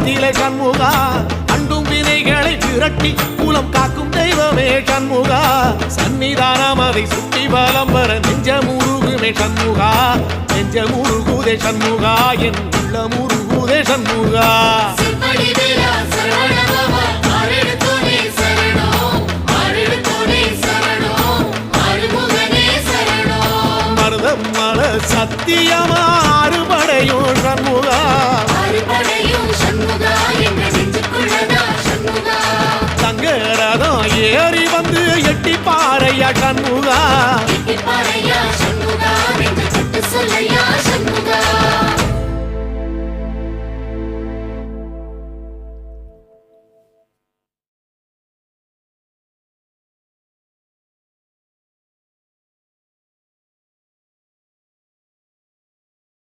குலத்திலே சண்முகா அண்டும் வினைகளை விரட்டி குலம் காக்கும் தெய்வமே சண்முகா சன்னிதானம் அதை சுற்றி பலம் வர நெஞ்சமுருகுமே சண்முகா நெஞ்சமுருகுதே சண்முகா என் உள்ளமுருகுதே சண்முகா மருதம் மல சத்தியமா அறுபடையும் சண்முகா தங்கரதம் ஏறி வந்து எட்டி பாறையா சண்முகா